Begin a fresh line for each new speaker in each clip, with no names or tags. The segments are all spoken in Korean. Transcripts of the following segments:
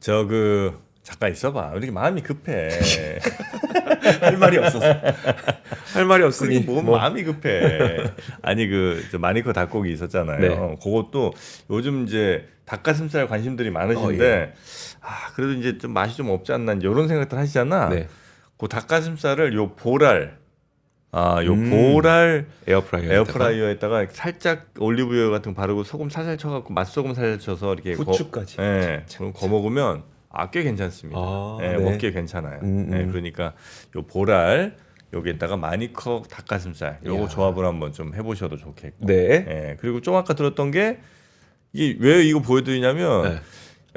저 잠깐 있어봐. 우리 마음이 급해. 할 말이 없어서.
할 말이 없으니
뭐 마음이 급해. 아니 저 마니커 닭고기 있었잖아요.
네.
그것도 요즘 이제 닭가슴살 관심들이 많으신데 그래도 이제 좀 맛이 좀 없지 않나 이런 생각들 하시잖아.
네.
그 닭가슴살을 요 보랄 보랄 에어프라이어에다가 살짝 올리브유 같은 거 바르고 소금 살살 쳐갖고 맛소금 살살 쳐서 이렇게
후추까지.
거 먹으면 꽤 괜찮습니다.
네.
먹기에 괜찮아요. 그러니까 요 보랄 여기에다가 마니커 닭가슴살 요거 조합을 한번 좀 해보셔도 좋겠고.
네.
그리고 좀 아까 들었던 게 이게 왜 이거 보여드리냐면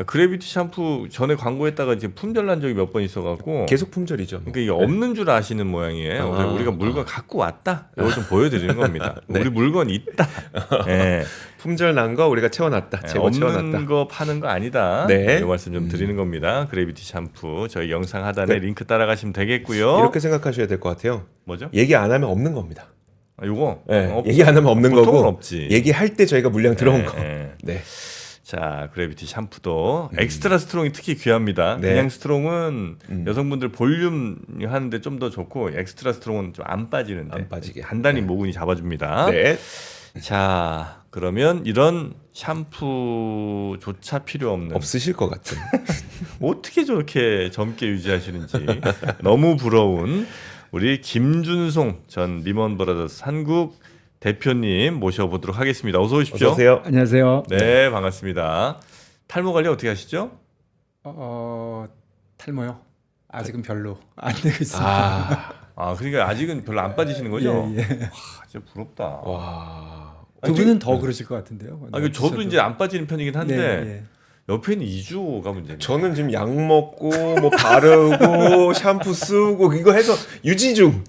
그래비티 샴푸 전에 광고했다가 이제 품절 난 적이 몇 번 있어갖고
계속 품절이죠.
그러니까 이게 없는 줄 아시는 모양이에요. 그래서 우리가 물건 갖고 왔다. 이걸 좀 보여드리는 겁니다.
네.
우리 물건 있다.
품절 난 거 우리가 채워놨다. 재고
없는
채워놨다.
거 파는 거 아니다.
네.
이 말씀 좀 드리는 겁니다. 그래비티 샴푸 저희 영상 하단에 링크 따라가시면 되겠고요.
이렇게 생각하셔야 될 것 같아요.
뭐죠?
얘기 안 하면 없는 겁니다.
요거
네. 얘기 안 하면 없는
보통은
거고.
없지.
얘기할 때 저희가 물량 들어온 거. 네.
자, 그래비티 샴푸도 엑스트라 스트롱이 특히 귀합니다.
네.
그냥 스트롱은 여성분들 볼륨 하는데 좀 더 좋고 엑스트라 스트롱은 좀 안 빠지는데
안 빠지게.
단단히 모근이 잡아줍니다.
네.
자, 그러면 이런 샴푸조차 필요 없는
없으실 것 같은.
어떻게 저렇게 젊게 유지하시는지 너무 부러운 우리 김준송 전 리먼 브라더스 한국 대표님 모셔보도록 하겠습니다. 어서 오십시오.
어서 오세요.
안녕하세요.
네, 반갑습니다. 탈모 관리 어떻게 하시죠?
탈모요? 아직은 별로 안 되고 있습니다.
그러니까 아직은 별로 안 빠지시는 거죠?
예.
진짜 부럽다.
와.
두 분은 더 그러실 것 같은데요.
저도 이제 안 빠지는 편이긴 한데
네.
옆에는 이주호가 문제입니다.
저는 지금 약 먹고 뭐 바르고 샴푸 쓰고 이거 해서 유지 중.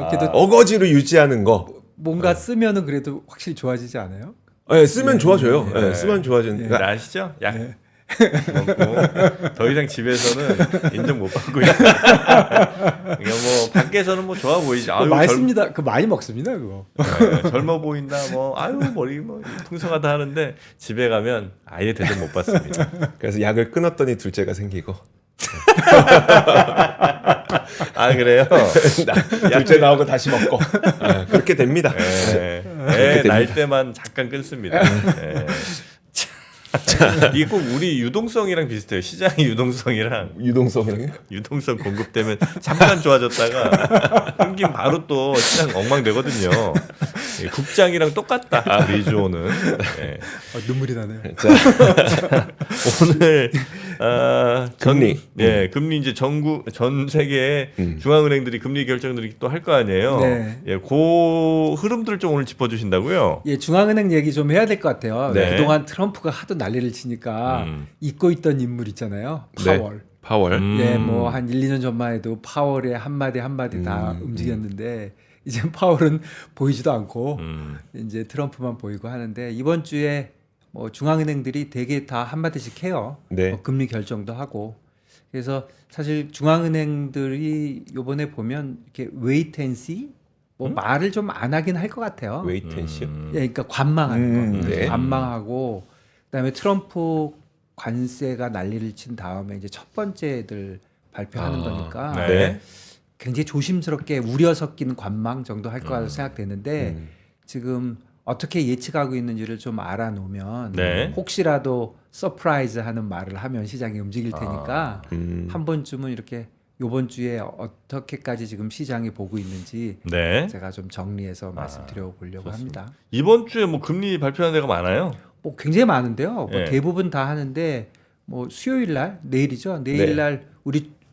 그래도
어거지로 유지하는 거.
뭔가 쓰면은 그래도 확실히 좋아지지 않아요?
네, 쓰면 좋아져요.
네.
네, 쓰면 좋아지는.
네, 아시죠? 약 먹고 더 이상 집에서는 인정 못 받고 있어요. 그러니까 뭐 밖에서는 뭐 좋아 보이지.
맛있습니다. 그 많이 먹습니다. 그거.
젊어 보인다. 뭐 머리 뭐 풍성하다 하는데 집에 가면 아예 대접 못 받습니다.
그래서 약을 끊었더니 둘째가 생기고.
그래요?
둘째 나오고 다시 먹고. 그렇게 됩니다.
날 때만 잠깐 끊습니다. 이게 꼭 우리 유동성이랑 비슷해요. 시장의 유동성이랑 유동성 공급되면 잠깐 좋아졌다가 끊긴 바로 또 시장 엉망되거든요. 국장이랑 똑같다. 리주호는.
눈물이 나네요.
자, 오늘
금리.
금리 이제 전 세계 중앙은행들이 금리 결정들이 또 할 거 아니에요.
네.
그 흐름들을 좀 오늘 짚어주신다고요?
예, 중앙은행 얘기 좀 해야 될 것 같아요.
네.
그동안 트럼프가 하도 난리를 치니까 잊고 있던 인물 있잖아요. 파월.
파월.
예, 뭐 한 1, 2년 전만 해도 파월의 한마디 다 움직였는데 이제 파월은 보이지도 않고 이제 트럼프만 보이고 하는데 이번 주에 뭐 중앙은행들이 되게 다 한마디씩 해요.
네.
금리 결정도 하고. 그래서 사실 중앙은행들이 요번에 보면 이렇게 웨이트 앤 시 뭐 말을 좀 안 하긴 할 것 같아요.
웨이트 앤 시.
예, 그러니까 관망하는 거.
네.
관망하고 그다음에 트럼프 관세가 난리를 친 다음에 이제 첫 번째들 발표하는 거니까
네.
굉장히 조심스럽게 우려 섞인 관망 정도 할 거라고 생각되는데 지금 어떻게 예측하고 있는지를 좀 알아놓으면
네.
혹시라도 서프라이즈 하는 말을 하면 시장이 움직일 테니까 한 번쯤은 이렇게 이번 주에 어떻게까지 지금 시장이 보고 있는지
네.
제가 좀 정리해서 말씀드려 보려고 합니다.
이번 주에 뭐 금리 발표하는 데가 많아요.
뭐 굉장히 많은데요. 뭐
네.
대부분 다 하는데 뭐 수요일 날 내일이죠. 내일 날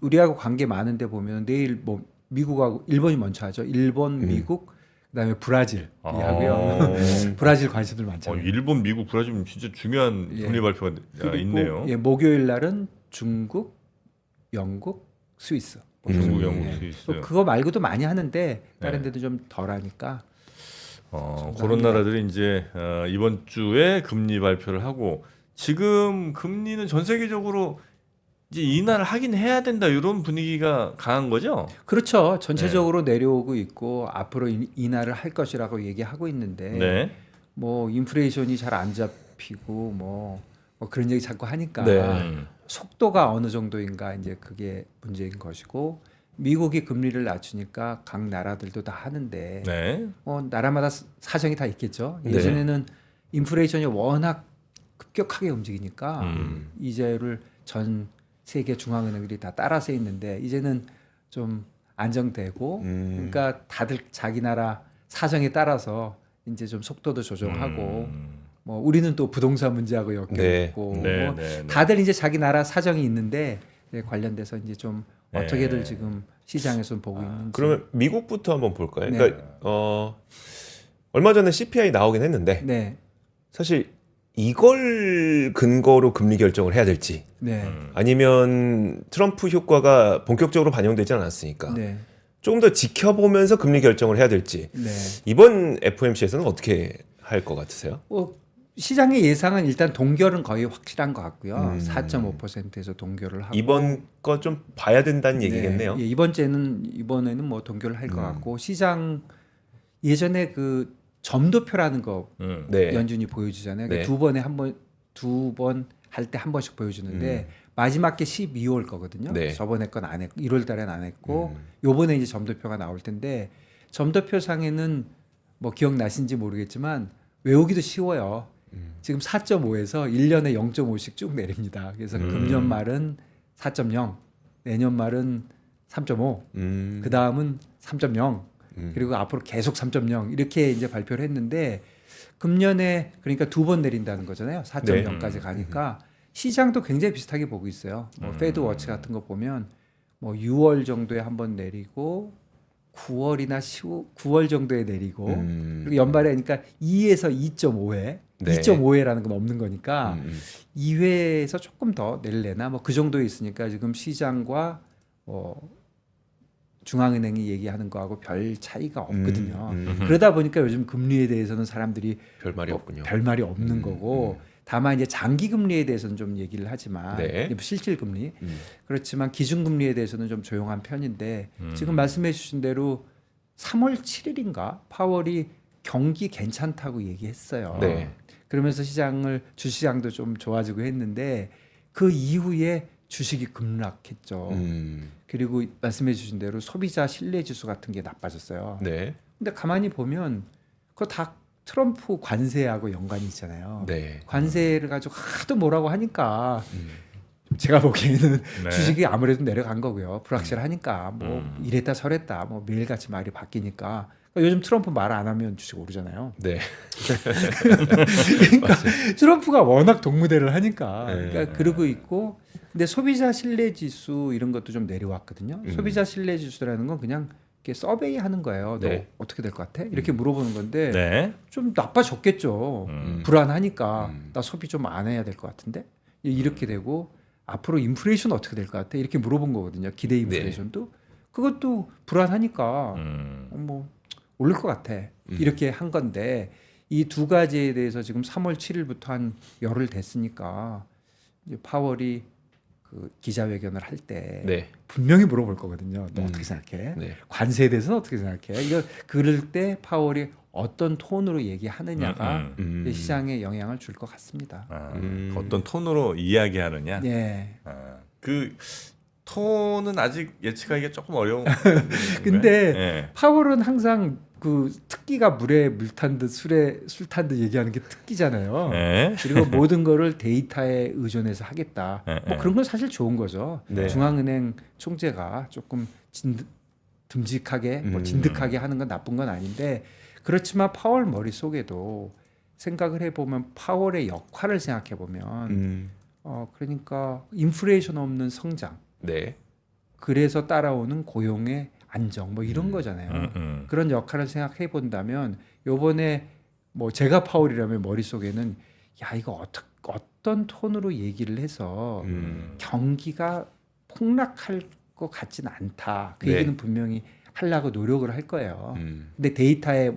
우리하고 관계 많은데 보면 내일 뭐 미국하고 일본이 먼저 하죠. 일본, 미국, 그다음에 브라질 하고요. 브라질 관심들 많잖아요.
일본, 미국, 브라질 진짜 중요한 금리 발표가 있네요.
예, 목요일 날은 중국, 영국, 스위스.
중국, 영국, 스위스.
또 그거 말고도 많이 하는데 다른 데도 좀 덜하니까.
그런 나라들이 이제 이번 주에 금리 발표를 하고 지금 금리는 전 세계적으로 이제 인하를 하긴 해야 된다 이런 분위기가 강한 거죠.
그렇죠. 전체적으로 내려오고 있고 앞으로 인하를 할 것이라고 얘기하고 있는데
네.
뭐 인플레이션이 잘 안 잡히고 뭐 그런 얘기 자꾸 하니까
네.
속도가 어느 정도인가 이제 그게 문제인 것이고 미국이 금리를 낮추니까 각 나라들도 다 하는데
네.
나라마다 사정이 다 있겠죠.
네.
예전에는 인플레이션이 워낙 급격하게 움직이니까 이자율을 전 세계 중앙은행들이 다 따라서 있는데 이제는 좀 안정되고 그러니까 다들 자기 나라 사정에 따라서 이제 좀 속도도 조정하고 뭐 우리는 또 부동산 문제하고 엮여
네.
있고
네,
뭐
네, 네.
다들 이제 자기 나라 사정이 있는데 관련돼서 이제 좀
네.
어떻게들 지금 시장에서 보고 있는지.
그러면 미국부터 한번 볼까요?
네.
그러니까 얼마 전에 CPI 나오긴 했는데
네,
사실 이걸 근거로 금리 결정을 해야 될지
네,
아니면 트럼프 효과가 본격적으로 반영되지 않았으니까
네,
조금 더 지켜보면서 금리 결정을 해야 될지
네.
이번 FOMC에서는 어떻게 할 것 같으세요?
시장의 예상은 일단 동결은 거의 확실한 것 같고요.
음.
4.5%에서 동결을 하고
이번 거 좀 봐야 된다는 얘기겠네요.
예, 이번에는 뭐 동결을 할 것 같고 시장 예전에 그 점도표라는 거
네.
연준이 보여주잖아요.
네.
두 번 할 때 한 번씩 보여주는데 마지막 게 12월 거거든요.
네.
저번에 건 안 했고 1월 달에는 안 했고 요번에 이제 점도표가 나올 텐데 점도표 상에는 뭐 기억나신지 모르겠지만 외우기도 쉬워요. 지금 4.5에서 1년에 0.5씩 쭉 내립니다. 그래서 금년 말은 4.0, 내년 말은 3.5, 그 다음은 3.0, 그리고 앞으로 계속 3.0 이렇게 이제 발표를 했는데 금년에 그러니까 두 번 내린다는 거잖아요. 4.0까지 가니까 시장도 굉장히 비슷하게 보고 있어요. 뭐 페드 워치 같은 거 보면 뭐 6월 정도에 한 번 내리고 9월이나 9월 정도에 내리고 그리고 연말에 그러니까 2에서 2.5회,
네.
2.5회라는 건 없는 거니까 2회에서 조금 더 내릴래나 뭐 그 정도에 있으니까 지금 시장과 중앙은행이 얘기하는 거하고 별 차이가 없거든요. 그러다 보니까 요즘 금리에 대해서는 사람들이
별 말이 없군요.
별 말이 없는 거고 다만 이제 장기 금리에 대해서는 좀 얘기를 하지만
네.
실질 금리 그렇지만 기준 금리에 대해서는 좀 조용한 편인데 지금 말씀해 주신 대로 3월 7일인가 파월이 경기 괜찮다고 얘기했어요.
네.
그러면서 주시장도 좀 좋아지고 했는데 그 이후에 주식이 급락했죠. 그리고 말씀해 주신 대로 소비자 신뢰 지수 같은 게 나빠졌어요.
네.
근데 가만히 보면 그거 다 트럼프 관세하고 연관이 있잖아요.
네.
관세를 가지고 하도 뭐라고 하니까 제가 보기에는
네.
주식이 아무래도 내려간 거고요. 불확실하니까 뭐 이랬다 저랬다 뭐 매일같이 말이 바뀌니까 그러니까 요즘 트럼프 말 안 하면 주식 오르잖아요.
네.
그러니까 트럼프가 워낙 동무대를 하니까
네.
그러니까 그러고 있고 근데 소비자 신뢰 지수 이런 것도 좀 내려왔거든요. 소비자 신뢰 지수라는 건 그냥 이렇게 서베이 하는 거예요. 너
네.
어떻게 될 것 같아? 이렇게 물어보는 건데
네.
좀 나빠졌겠죠. 불안하니까 나 소비 좀 안 해야 될 것 같은데 이렇게 되고 앞으로 인플레이션 어떻게 될 것 같아? 이렇게 물어본 거거든요. 기대 인플레이션도 그것도 불안하니까 뭐 오를 것 같아. 이렇게 한 건데 이 두 가지에 대해서 지금 3월 7일부터 한 열흘 됐으니까 이제 파월이 그 기자회견을 할 때
네.
분명히 물어볼 거거든요. 너 어떻게 생각해?
네.
관세에 대해서는 어떻게 생각해? 이거 그럴 때 파월이 어떤 톤으로 얘기하느냐가 이제 시장에 영향을 줄 것 같습니다.
어떤 톤으로 이야기하느냐.
예.
그 톤은 아직 예측하기가 조금 어려운.
근데
네.
파월은 항상 그 특기가 물에 물 탄 듯 술에 술 탄 듯 얘기하는 게 특기잖아요.
네.
그리고 모든 거를 데이터에 의존해서 하겠다.
네,
뭐 그런 건 사실 좋은 거죠.
네.
중앙은행 총재가 조금 듬직하게 뭐 진득하게 하는 건 나쁜 건 아닌데 그렇지만 파월 머릿속에도 생각을 해보면 파월의 역할을 생각해 보면 그러니까 인플레이션 없는 성장
네.
그래서 따라오는 고용의 안정 뭐 이런 거잖아요. 그런 역할을 생각해 본다면 요번에 뭐 제가 파월이라면 머릿속에는 야 이거 어떤 톤으로 얘기를 해서 경기가 폭락할 것 같지는 않다. 그
네.
얘기는 분명히 하려고 노력을 할 거예요. 근데 데이터에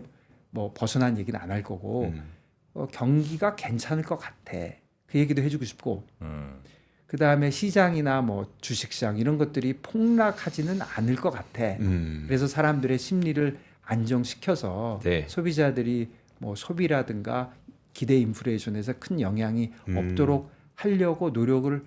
뭐 벗어난 얘기는 안 할 거고 경기가 괜찮을 것 같아. 그 얘기도 해주고 싶고 그 다음에 시장이나 뭐 주식시장 이런 것들이 폭락하지는 않을 것 같아. 그래서 사람들의 심리를 안정시켜서
네.
소비자들이 뭐 소비라든가 기대 인플레이션에서 큰 영향이 없도록 하려고 노력을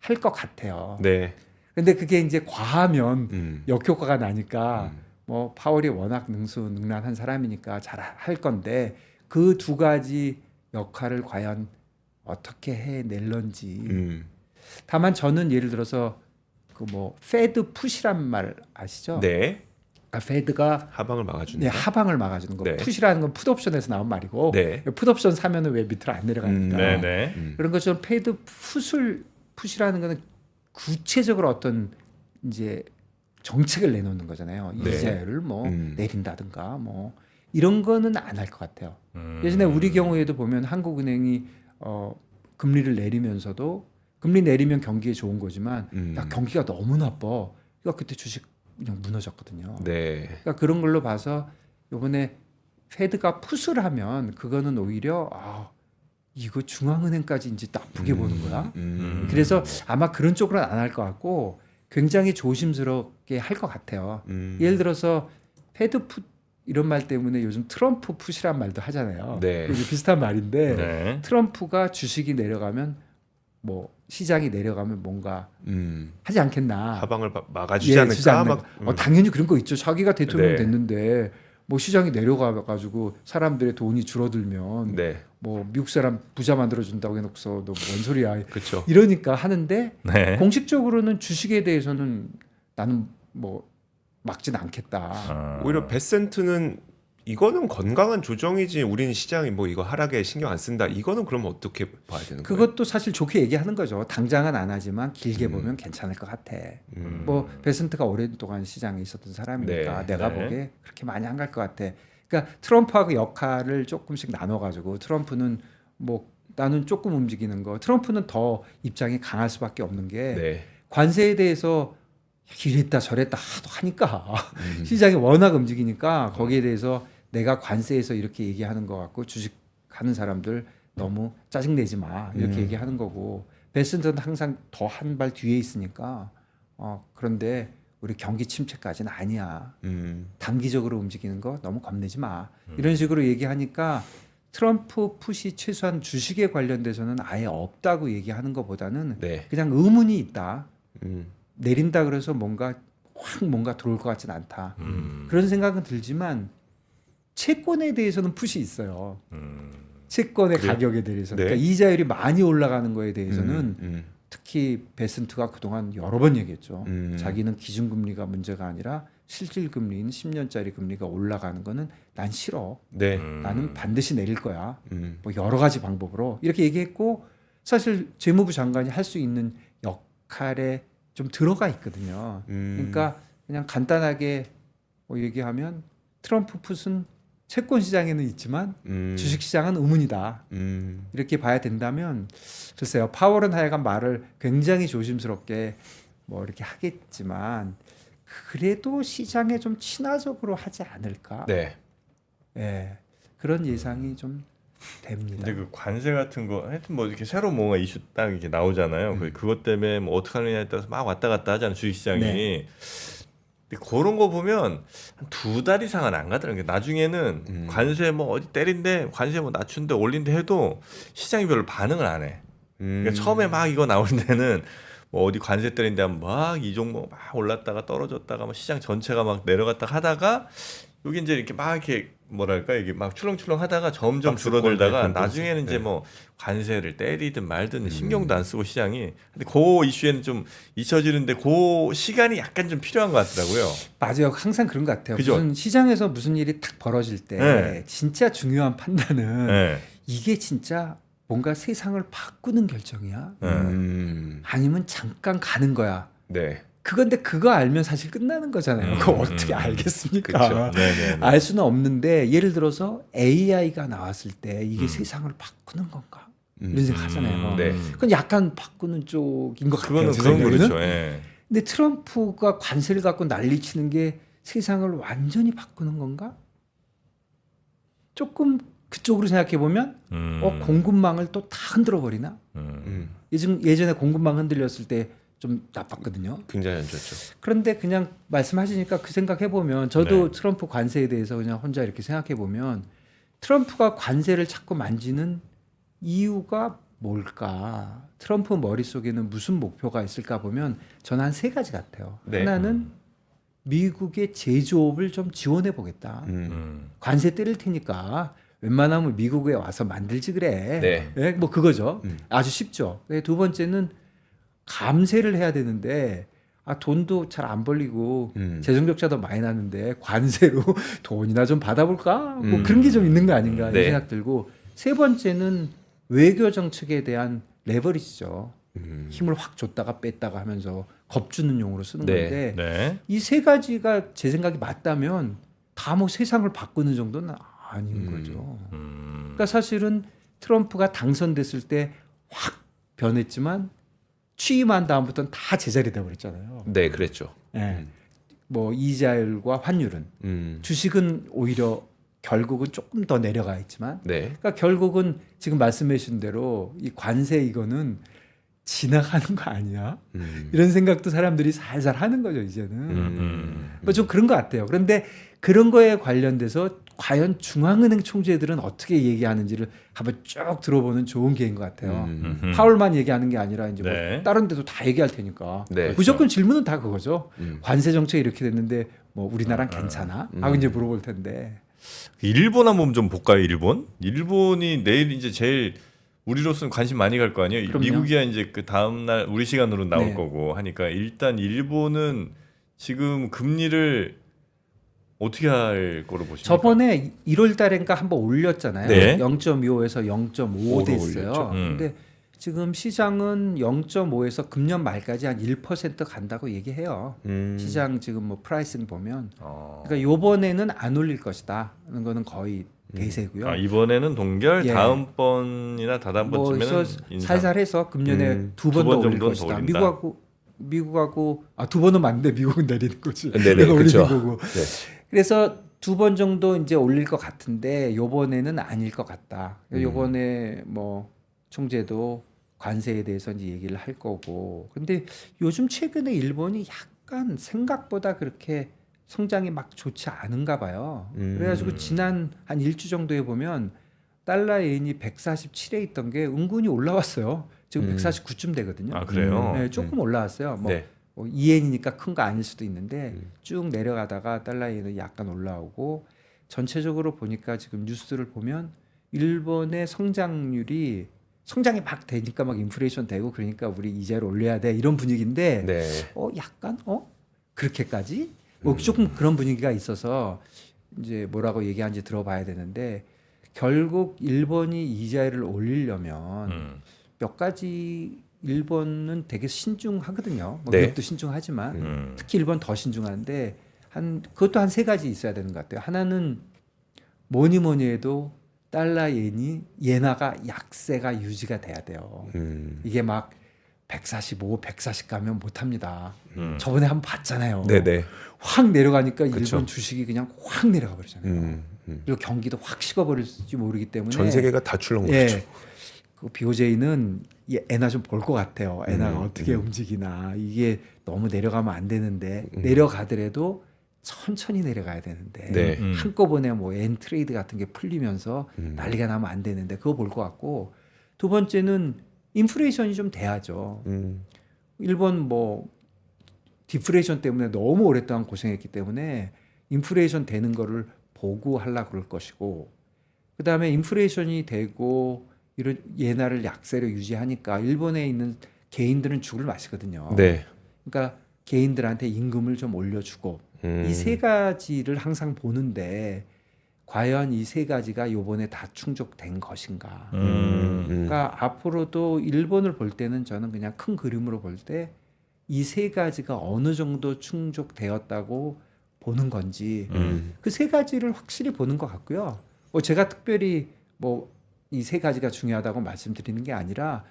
할 것 같아요.
네.
근데 그게 이제 과하면 역효과가 나니까
음.
뭐 파월이 워낙 능수능란한 사람이니까 잘 할 건데 그 두 가지 역할을 과연 어떻게 해낼런지. 다만 저는 예를 들어서 그 뭐 페드 푸시란 말 아시죠?
네.
아, 페드가
하방을 막아주는
네,
거.
하방을 막아주는 거.
네.
푸시라는 건 풋옵션에서 나온 말이고
네.
풋옵션 사면은 왜 밑으로 안 내려가니까.
네네.
그런 것처럼 페드 푸시라는 거는 구체적으로 어떤 이제 정책을 내놓는 거잖아요.
네.
이자율을 뭐 내린다든가 뭐 이런 거는 안 할 것 같아요. 예전에 우리 경우에도 보면 한국은행이 금리를 내리면서도 금리 내리면 경기에 좋은 거지만 야, 경기가 너무 나빠. 그러니까 그때 주식 그냥 무너졌거든요.
네.
그러니까 그런 걸로 봐서 이번에 페드가 푸스를 하면 그거는 오히려 이거 중앙은행까지 이제 나쁘게 보는 거야. 그래서 아마 그런 쪽으로는 안 할 것 같고 굉장히 조심스럽게 할 것 같아요. 예를 들어서 페드 풋 이런 말 때문에 요즘 트럼프 풋이란 말도 하잖아요.
네.
이게 비슷한 말인데
네.
트럼프가 주식이 내려가면 뭐 시장이 내려가면 뭔가 하지 않겠나.
하방을 막아주지 않을까?
주지 않는.
막
당연히 그런 거 있죠. 자기가 대통령
네.
됐는데 뭐 시장이 내려가가지고 사람들의 돈이 줄어들면
네.
뭐 미국 사람 부자 만들어준다고 해놓고서 너 뭔 소리야.
그렇죠.
이러니까 하는데
네.
공식적으로는 주식에 대해서는 나는 뭐 막진 않겠다.
오히려 베센트는 이거는 건강한 조정이지 우리는 시장이 뭐 이거 하락에 신경 안 쓴다. 이거는 그러면 어떻게 봐야 되는 거예요?
그것도 사실 좋게 얘기하는 거죠. 당장은 안 하지만 길게 보면 괜찮을 것 같아. 뭐 베센트가 오랫동안 시장에 있었던 사람이니까
네.
내가
네.
보기에 그렇게 많이 안 갈 것 같아. 그러니까 트럼프하고 역할을 조금씩 나눠가지고 트럼프는 뭐 나는 조금 움직이는 거. 트럼프는 더 입장이 강할 수밖에 없는 게
네.
관세에 대해서 이랬다 저랬다 하도 하니까 시장이 워낙 움직이니까 거기에 대해서 내가 관세에서 이렇게 얘기하는 것 같고 주식하는 사람들 너무 짜증내지 마 이렇게 얘기하는 거고 베센트는 항상 더 한 발 뒤에 있으니까 그런데 우리 경기 침체까지는 아니야. 단기적으로 움직이는 거 너무 겁내지 마. 이런 식으로 얘기하니까 트럼프 풋이 최소한 주식에 관련돼서는 아예 없다고 얘기하는 것보다는
네.
그냥 의문이 있다.
음.
내린다 그래서 뭔가 들어올 것 같진 않다. 그런 생각은 들지만 채권에 대해서는 풋이 있어요. 채권의
그래요?
가격에 대해서.
네.
그러니까 이자율이 많이 올라가는 거에 대해서는 특히 베센트가 그동안 여러 번 얘기했죠. 자기는 기준금리가 문제가 아니라 실질금리인 10년짜리 금리가 올라가는 거는 난 싫어.
네.
나는 반드시 내릴 거야. 뭐 여러 가지 방법으로 이렇게 얘기했고 사실 재무부 장관이 할 수 있는 역할에 좀 들어가 있거든요. 그러니까 그냥 간단하게 뭐 얘기하면 트럼프 풋은 채권 시장에는 있지만 주식 시장은 의문이다. 이렇게 봐야 된다면 글쎄요. 파월은 하여간 말을 굉장히 조심스럽게 뭐 이렇게 하겠지만 그래도 시장에 좀 친화적으로 하지 않을까?
네.
예. 그런 예상이 좀 됩니다.
근데 그 관세 같은 거 하여튼 뭐 이렇게 새로 뭔가 이슈 딱 이렇게 나오잖아요. 그것 때문에 뭐 어떻게 하느냐에 따라서 막 왔다 갔다 하잖아요. 주식시장이.
네.
근데 그런 거 보면 한 2달 이상은 안 가더라고요. 나중에는 관세 뭐 어디 때린데 관세 뭐 낮춘데 올린데 해도 시장이 별로 반응을 안 해. 그러니까 처음에 막 이거 나올 때는 뭐 어디 관세 때린데 하면 막 이 종목 막 올랐다가 떨어졌다가 뭐 시장 전체가 막 내려갔다 하다가 여기 이제 이렇게 막 이렇게 뭐랄까 이게 막 출렁출렁 하다가 점점
박스권,
줄어들다가
네,
나중에는
네.
이제 뭐 관세를 때리든 말든 신경도 안 쓰고 시장이 근데 그 이슈에는 좀 잊혀지는데 그 시간이 약간 좀 필요한 것 같더라고요.
맞아요. 항상 그런 것 같아요.
그죠?
무슨 시장에서 무슨 일이 탁 벌어질 때
네.
진짜 중요한 판단은
네.
이게 진짜 뭔가 세상을 바꾸는 결정이야?
네.
아니면 잠깐 가는 거야?
네.
그건데 그거 알면 사실 끝나는 거잖아요. 그거 어떻게 알겠습니까?
그쵸.
네네.
알 수는 없는데 예를 들어서 AI가 나왔을 때 이게 세상을 바꾸는 건가? 이런 생각 하잖아요.
네.
그건 약간 바꾸는 쪽인 것 같아요.
그거는
제
그건
생각에는.
그렇죠. 예.
근데 트럼프가 관세를 갖고 난리치는 게 세상을 완전히 바꾸는 건가? 조금 그쪽으로 생각해 보면 공급망을 또 다 흔들어 버리나? 예전에 공급망 흔들렸을 때 좀 나빴거든요.
굉장히 안 좋죠.
그런데 그냥 말씀하시니까 그 생각해 보면 저도
네.
트럼프 관세에 대해서 그냥 혼자 이렇게 생각해 보면 트럼프가 관세를 자꾸 만지는 이유가 뭘까? 트럼프 머릿속에는 무슨 목표가 있을까 보면 저는 한 세 가지 같아요.
네.
하나는 미국의 제조업을 좀 지원해 보겠다. 관세 때릴 테니까 웬만하면 미국에 와서 만들지 그래.
네.
네, 뭐 그거죠. 아주 쉽죠. 네, 두 번째는 감세를 해야 되는데 돈도 잘 안 벌리고 재정 적자도 많이 나는데 관세로 돈이나 좀 받아볼까? 뭐 그런 게 좀 있는 거 아닌가
네.
이 생각 들고 세 번째는 외교 정책에 대한 레버리지죠. 힘을 확 줬다가 뺐다가 하면서 겁주는 용으로 쓰는
네.
건데
네.
이 세 가지가 제 생각이 맞다면 다 뭐 세상을 바꾸는 정도는 아닌 거죠. 그러니까 사실은 트럼프가 당선됐을 때 확 변했지만 취임한 다음부터는 다 제자리 돼버렸잖아요.
네, 그랬죠.
네. 뭐 이자율과 환율은 주식은 오히려 결국은 조금 더 내려가 있지만,
네.
그러니까 결국은 지금 말씀해주신 대로 이 관세 이거는 지나가는 거 아니야? 이런 생각도 사람들이 살살 하는 거죠 이제는. 뭐 좀 그런 것 같아요. 그런데 그런 거에 관련돼서 과연 중앙은행 총재들은 어떻게 얘기하는지를 한번 쭉 들어보는 좋은 기회인 것 같아요. 파월만 얘기하는 게 아니라 이제
네.
뭐 다른 데도 다 얘기할 테니까.
네,
무조건 질문은 다 그거죠. 관세 정책 이렇게 됐는데 뭐 우리나라는 괜찮아? 하고 이제 물어볼 텐데.
일본 한번 좀 볼까요? 일본이 내일 이제 제일 우리로서는 관심 많이 갈 거 아니에요.
그럼요.
미국이야 이제 그 다음 날 우리 시간으로 나올
네.
거고 하니까 일단 일본은 지금 금리를 어떻게 할 거로 보십니까?
저번에 1월 달인가 한번 올렸잖아요.
네.
0.25에서 0.5 됐어요.
올렸죠.
근데 지금 시장은 0.5에서 금년 말까지 한 1% 간다고 얘기해요. 시장 지금 뭐 프라이싱 보면. 그러니까 요번에는 안 올릴 것이다. 하는 거는 거의 대세고요.
아, 이번에는 동결,
예.
다음번이나 다다음번쯤에는
뭐
인상.
살살 해서 금년에 두 번
두
더
번
올릴
정도는
것이다.
더 올린다.
미국하고 두 번은 맞는데 미국은 내리는 거지.
네네,
그래서 올리는
그쵸.
거고.
네.
그래서 두 번 정도 이제 올릴 것 같은데 요번에는 아닐 것 같다. 요번에 뭐 총재도 관세에 대해서 이제 얘기를 할 거고. 근데 요즘 최근에 일본이 약간 생각보다 그렇게 성장이 막 좋지 않은가 봐요. 그래가지고 지난 한 일주 정도에 보면 달러 예인이 147에 있던 게 은근히 올라왔어요. 지금 149쯤 되거든요.
아 그래요?
네, 조금 올라왔어요. 뭐
네.
2엔이니까 큰 거 아닐 수도 있는데 쭉 내려가다가 달러 예는 약간 올라오고 전체적으로 보니까 지금 뉴스를 보면 일본의 성장률이 성장이 막 되니까 막 인플레이션 되고 그러니까 우리 이자를 올려야 돼 이런 분위기인데
네.
약간 그렇게까지 뭐 조금 그런 분위기가 있어서 이제 뭐라고 얘기하는지 들어봐야 되는데 결국 일본이 이자를 올리려면 몇 가지 일본은 되게 신중하거든요. 뭐
네.
미국도 신중하지만 특히 일본 더 신중한데 그것도 한 세 가지 있어야 되는 것 같아요. 하나는 뭐니 해도 달러 예나가 약세가 유지가 돼야 돼요. 이게 막 145, 140 가면 못 합니다. 저번에 한번 봤잖아요.
네네.
확 내려가니까
그쵸.
일본 주식이 그냥 확 내려가 버리잖아요. 그리고 경기도 확 식어버릴지 모르기 때문에
전 세계가 다 출렁거리죠.
예, 그 BOJ는 엔화 좀 볼 것 같아요. 엔화가 어떻게 움직이나 이게 너무 내려가면 안 되는데 내려가더라도 천천히 내려가야 되는데
네.
한꺼번에 뭐 엔 트레이드 같은 게 풀리면서 난리가 나면 안 되는데 그거 볼 것 같고 두 번째는 인플레이션이 좀 돼야죠. 일본 뭐 디플레이션 때문에 너무 오랫동안 고생했기 때문에 인플레이션 되는 거를 보고 하려고 그럴 것이고 그다음에 인플레이션이 되고 이런 예나를 약세로 유지하니까 일본에 있는 개인들은 죽을 맛이거든요.
네.
그러니까 개인들한테 임금을 좀 올려주고 이 세 가지를 항상 보는데 과연 이 세 가지가 요번에 다 충족된 것인가. 그러니까 앞으로도 일본을 볼 때는 저는 그냥 큰 그림으로 볼 때 이 세 가지가 어느 정도 충족되었다고 보는 건지 그 세 가지를 확실히 보는 것 같고요. 제가 특별히 뭐 이 세 가지가 중요하다고 말씀드리는 게 아니라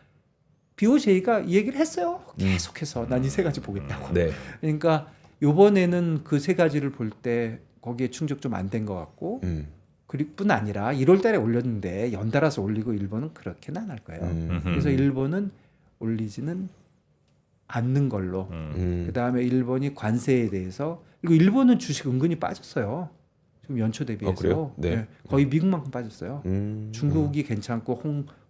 BOJ가 이 얘기를 했어요. 계속해서 난 이 세 가지 보겠다고.
네.
그러니까 요번에는 그 세 가지를 볼 때 거기에 충족 좀 안 된 것 같고 그뿐 아니라 1월 달에 올렸는데 연달아서 올리고 일본은 그렇게는 안 할 거예요. 그래서 일본은 올리지는 않는 걸로. 그다음에 일본이 관세에 대해서 그리고 일본은 주식 은근히 빠졌어요. 지금 연초 대비해서
그래요? 네.
거의 미국만큼 빠졌어요. 중국이 괜찮고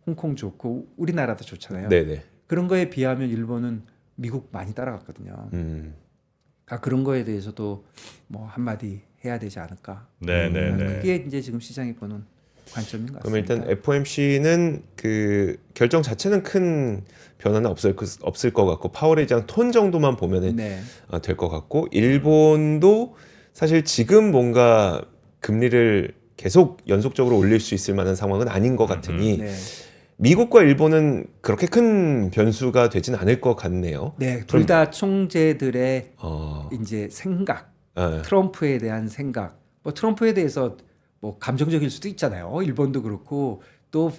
홍콩 좋고 우리나라도 좋잖아요.
네네.
그런 거에 비하면 일본은 미국 많이 따라갔거든요. 그러니까 그런 거에 대해서도 뭐 한마디 해야 되지 않을까.
네네네.
그게 이제 지금 시장이 보는 관점인 것
그럼
같습니다.
일단 FOMC는 그 결정 자체는 큰 변화는 없을 것 같고 파월 의장 톤 정도만 보면은
네.
될 것 같고 일본도 사실 지금 뭔가 금리를 계속 연속적으로 올릴 수 있을 만한 상황은 아닌 것 같으니
네.
미국과 일본은 그렇게 큰 변수가 되진 않을 것 같네요.
네. 둘 다 총재들의
어,
이제 생각,
아,
트럼프에 대한 생각. 뭐 트럼프에 대해서 뭐 감정적일 수도 있잖아요. 일본도 그렇고 또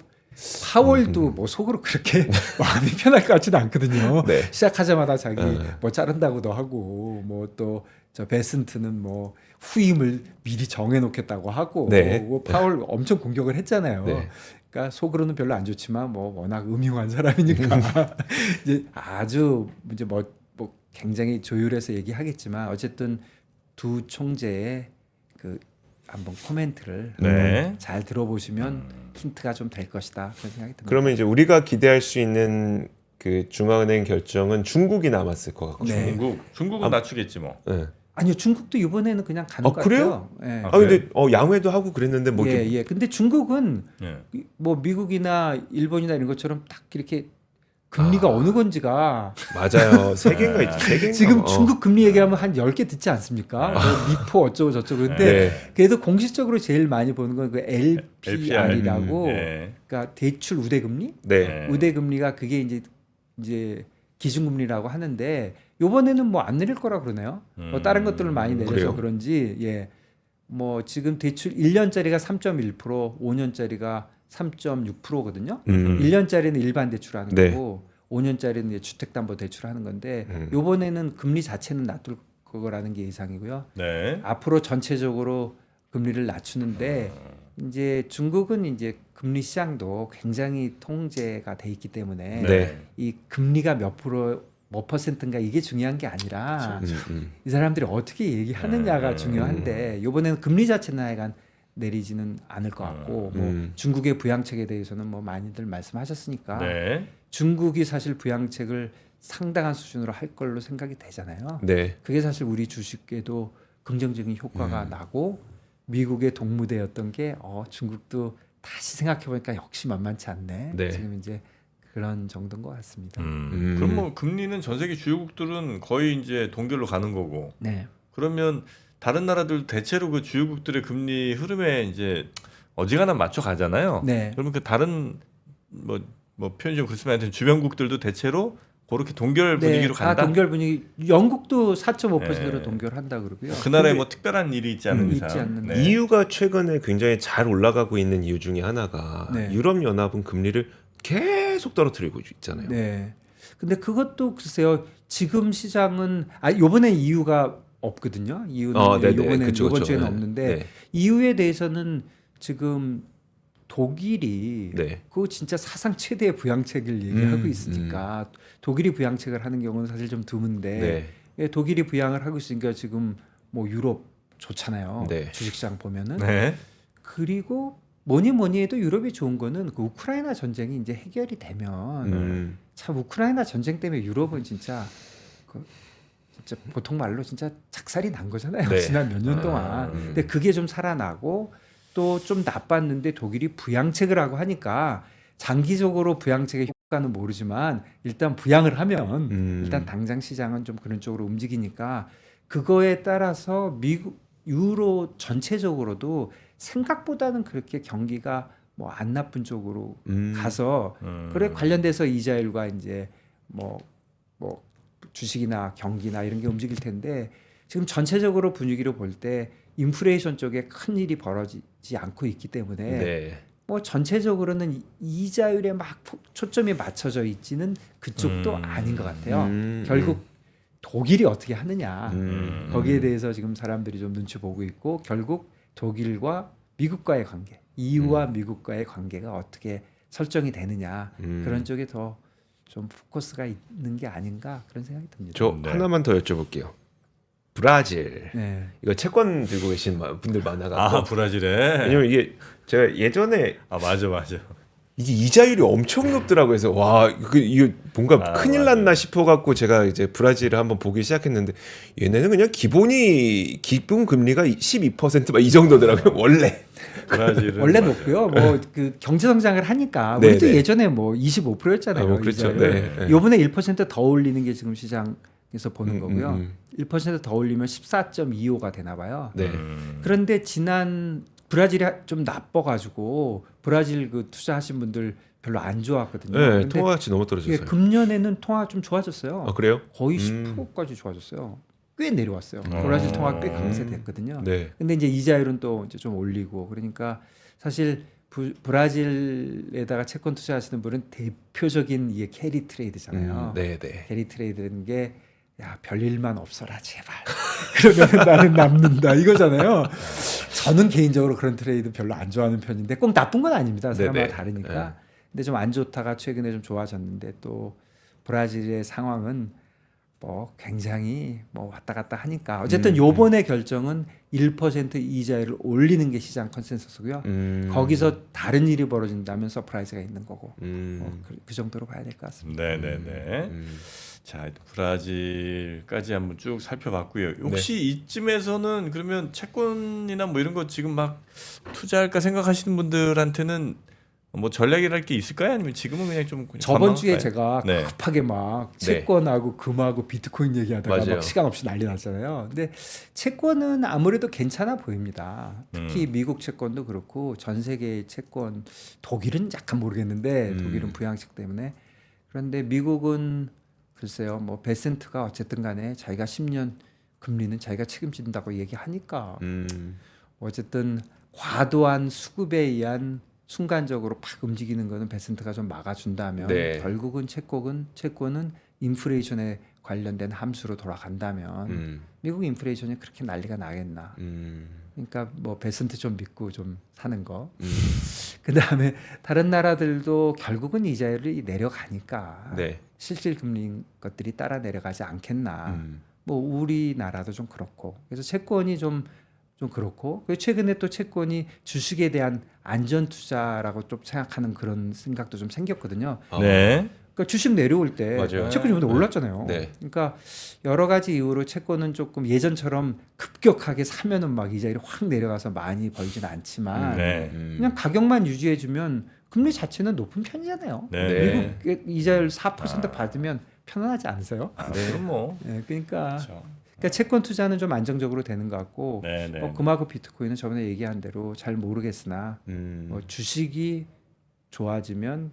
파월도 뭐 속으로 그렇게 마음이 편할 것 같지는 않거든요.
네.
시작하자마자 자기 뭐 자른다고도 하고 뭐 또 저 베슨트는 뭐 후임을 미리 정해놓겠다고 하고
네.
뭐 파월 엄청 공격을 했잖아요.
네.
그러니까 속으로는 별로 안 좋지만 뭐 워낙 음흉한 사람이니까 이제 아주 이제 뭐 굉장히 조율해서 얘기하겠지만 어쨌든 두 총재의 그 한번 코멘트를
네.
잘 들어보시면 힌트가 좀 될 것이다 그런 생각이 듭니다.
그러면 이제 우리가 기대할 수 있는 그 중앙은행 결정은 중국이 남았을 것 같고.
네.
중국은 낮추겠지 뭐.
네.
아니요 중국도 이번에는 그냥 가는 것
그래요?
같아요. 예.
아,
근데 양회도 하고 그랬는데 뭐
예,
이렇게
예. 근데 중국은
예.
뭐 미국이나 일본이나 이런 것처럼 딱 이렇게 금리가 어느 건지가
맞아요. 세 개인가 있지. 세 개인가.
지금 중국 금리 얘기하면 한 10개 듣지 않습니까? 뭐 미포 어쩌고 저쩌고. 근데
네.
그래도 공식적으로 제일 많이 보는 건 그 LPR이라고
예.
그러니까 대출 우대금리?
네.
우대금리가 그게 이제 기준금리라고 하는데 요번에는 뭐 안 내릴 거라 그러네요. 뭐 다른 것들을 많이 내려서
그래요?
그런지 예. 뭐 지금 대출 1년짜리가 3.1%, 5년짜리가 3.6%거든요. 1년짜리는 일반 대출하는
네.
거고 5년짜리는 이제 주택담보대출하는 건데 요번에는 금리 자체는 놔둘 거라는 게 예상이고요.
네.
앞으로 전체적으로 금리를 낮추는데 이제 중국은 이제 금리 시장도 굉장히 통제가 돼 있기 때문에
네.
이 금리가 몇 퍼센트인가 이게 중요한 게 아니라 이 사람들이 어떻게 얘기하느냐가 중요한데 이번에는 금리 자체는 하여간 내리지는 않을 것 같고 뭐 중국의 부양책에 대해서는 뭐 많이들 말씀하셨으니까
네.
중국이 사실 부양책을 상당한 수준으로 할 걸로 생각이 되잖아요.
네.
그게 사실 우리 주식에도 긍정적인 효과가 나고 미국의 동무대였던 게 중국도 다시 생각해 보니까 역시 만만치 않네.
네.
지금 이제 그런 정도인 것 같습니다.
그럼 뭐 금리는 전 세계 주요국들은 거의 이제 동결로 가는 거고.
네.
그러면 다른 나라들 대체로 그 주요국들의 금리 흐름에 이제 어지간한 맞춰 가잖아요.
네.
그러면 그 다른 뭐 표현이 좀 그렇지만 하여튼 주변국들도 대체로 그렇게 동결 분위기로
다
간다.
동결 분위기. 영국도 4.5%로
네.
동결한다 그러고요.
그 나라에
근데-
뭐 특별한 일이 있지 않은 이상.
있지 않는
네.
EU가 최근에 굉장히 잘 올라가고 있는 이유 중에 하나가
네.
유럽 연합은 금리를 계속 떨어뜨리고 있잖아요.
네. 근데 그것도 글쎄요. 지금 시장은 요번에 이유가 없거든요. 이유는
네네.
요번에
그쵸,
이번
그쵸.
주에는
네.
없는데
네.
이유에 대해서는 지금 독일이
네.
그 진짜 사상 최대의 부양책을 얘기하고 있으니까 독일이 부양책을 하는 경우는 사실 좀 드문데
네.
예, 독일이 부양을 하고 있으니까 지금 뭐 유럽 좋잖아요.
네.
주식시장 보면은
네.
그리고 뭐니 해도 유럽이 좋은 거는 그 우크라이나 전쟁이 이제 해결이 되면 참 우크라이나 전쟁 때문에 유럽은 진짜 진짜 보통 말로 진짜 작살이 난 거잖아요.
네.
지난 몇 년 동안. 근데 그게 좀 살아나고 또 좀 나빴는데 독일이 부양책을 하고 하니까 장기적으로 부양책의 효과는 모르지만 일단 부양을 하면 일단 당장 시장은 좀 그런 쪽으로 움직이니까 그거에 따라서 미국 유로 전체적으로도 생각보다는 그렇게 경기가 뭐 안 나쁜 쪽으로 가서 그래 관련돼서 이자율과 이제 뭐 주식이나 경기나 이런 게 움직일 텐데 지금 전체적으로 분위기로 볼 때 인플레이션 쪽에 큰 일이 벌어지지 않고 있기 때문에
네.
뭐 전체적으로는 이자율에 막 초점이 맞춰져 있지는 그쪽도 아닌 것 같아요. 결국 독일이 어떻게 하느냐 거기에 대해서 지금 사람들이 좀 눈치 보고 있고 결국 독일과 미국과의 관계, EU와 미국과의 관계가 어떻게 설정이 되느냐 그런 쪽에 더 좀 포커스가 있는 게 아닌가 그런 생각이 듭니다.
저
네.
하나만 더 여쭤볼게요. 브라질.
네.
이거 채권 들고 계신 분들 많아가지고.
브라질에.
왜냐면 이게 제가 예전에
맞아.
이게 이자율이 엄청 높더라고요. 그래서 와, 이거 뭔가 큰일 났나 싶어갖고 제가 이제 브라질을 한번 보기 시작했는데 얘네는 그냥 기본 금리가 12%막 이 정도더라고요. 원래.
브라질은
원래
맞아요.
높고요. 뭐 그 경제 성장을 하니까
네,
우리도
네.
예전에 뭐 25%였잖아요.
뭐 그렇죠. 네. 네.
이번에 1%더 올리는 게 지금 시장에서 보는 거고요. 1%더 올리면 14.25가 되나 봐요.
네.
그런데 지난 브라질이 좀 나빠가지고 브라질 그 투자하신 분들 별로 안 좋았거든요.
네,
근데
통화 가치 너무
이게
떨어졌어요.
금년에는 통화 좀 좋아졌어요.
아, 그래요?
거의 10%까지 좋아졌어요. 꽤 내려왔어요. 브라질 통화 꽤 강세됐거든요.
네.
근데 이제 이자율은 또 이제 좀 올리고 그러니까 사실 브라질에다가 채권 투자하시는 분은 대표적인 이게 캐리 트레이드잖아요.
네, 네.
캐리 트레이드라는 게 야, 별일만 없어라 제발. 그러면 나는 남는다 이거잖아요. 저는 개인적으로 그런 트레이드 별로 안 좋아하는 편인데 꼭 나쁜 건 아닙니다. 사람마다
네네.
다르니까. 근데 좀 안 좋다가 최근에 좀 좋아졌는데 또 브라질의 상황은 뭐 굉장히 뭐 왔다 갔다 하니까 어쨌든 요번에 결정은 1% 이자율을 올리는 게 시장 컨센서스고요. 거기서 다른 일이 벌어진다면 서프라이즈가 있는 거고 그 정도로 봐야 될 것 같습니다.
네네네. 자, 브라질까지 한번 쭉 살펴봤고요. 혹시 이쯤에서는 그러면 채권이나 뭐 이런 거 지금 막 투자할까 생각하시는 분들한테는 뭐 전략이랄 게 있을까요? 아니면 지금은 그냥 좀
저번 주에
관망할까요?
제가
네.
급하게 막
네.
채권하고 금하고 비트코인 얘기하다가
맞아요.
막 시간 없이 난리 났잖아요. 근데 채권은 아무래도 괜찮아 보입니다. 특히 미국 채권도 그렇고 전 세계의 채권, 독일은 약간 모르겠는데 독일은 부양책 때문에 그런데 미국은 글쎄요, 뭐 베센트가 어쨌든 간에 자기가 10년 금리는 자기가 책임진다고 얘기하니까 어쨌든 과도한 수급에 의한 순간적으로 팍 움직이는 거는 베센트가 좀 막아준다면
네.
결국은 채권은 인플레이션에 관련된 함수로 돌아간다면 미국 인플레이션이 그렇게 난리가 나겠나. 그러니까 뭐 베센트 좀 믿고 좀 사는 거. 그다음에 다른 나라들도 결국은 이자율이 내려가니까
네.
실질 금리인 것들이 따라 내려가지 않겠나. 뭐 우리나라도 좀 그렇고. 그래서 채권이 좀 그렇고. 그리고 최근에 또 채권이 주식에 대한 안전 투자라고 좀 생각하는 그런 생각도 좀 생겼거든요.
네.
그러니까 주식 내려올 때
맞아요.
채권이 좀 올랐잖아요.
네.
그러니까 여러 가지 이유로 채권은 조금 예전처럼 급격하게 사면은 막 이자율이 확 내려가서 많이 벌지는 않지만
네.
그냥 가격만 유지해주면 금리 자체는 높은 편이잖아요.
네.
미국 이자율 4% 받으면 편안하지 않으세요?
그럼 뭐.
네, 그러니까,
그렇죠.
그러니까 채권 투자는 좀 안정적으로 되는 것 같고
네.
금하고 비트코인은 저번에 얘기한 대로 잘 모르겠으나 뭐 주식이 좋아지면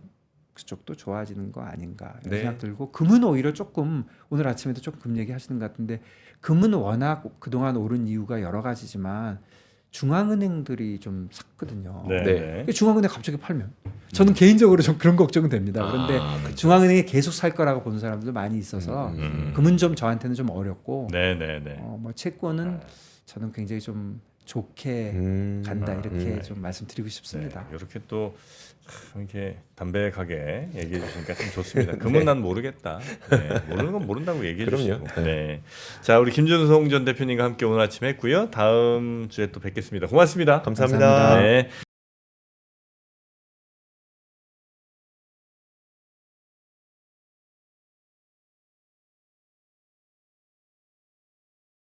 그쪽도 좋아지는 거 아닌가 이런
네.
생각 들고 금은 오히려 조금 오늘 아침에도 조금 금 얘기하시는 것 같은데 금은 워낙 그동안 오른 이유가 여러 가지지만 중앙은행들이 좀 샀거든요.
네.
네.
중앙은행 갑자기 팔면 저는 개인적으로 좀 그런 걱정은 됩니다. 그런데
그렇죠.
중앙은행이 계속 살 거라고 보는 사람도 많이 있어서 금은 좀 저한테는 좀 어렵고
네.
뭐 채권은 저는 굉장히 좀 좋게 간다 이렇게 좀 말씀드리고 싶습니다.
이렇게 또 이렇게 담백하게 얘기해 주시니까 참 좋습니다. 금은 난 모르겠다. 네, 모르는 건 모른다고 얘기해
그럼요.
주시고. 네. 자, 우리 김준성 전 대표님과 함께 오늘 아침 했고요. 다음 주에 또 뵙겠습니다. 고맙습니다.
감사합니다.
감사합니다.
네.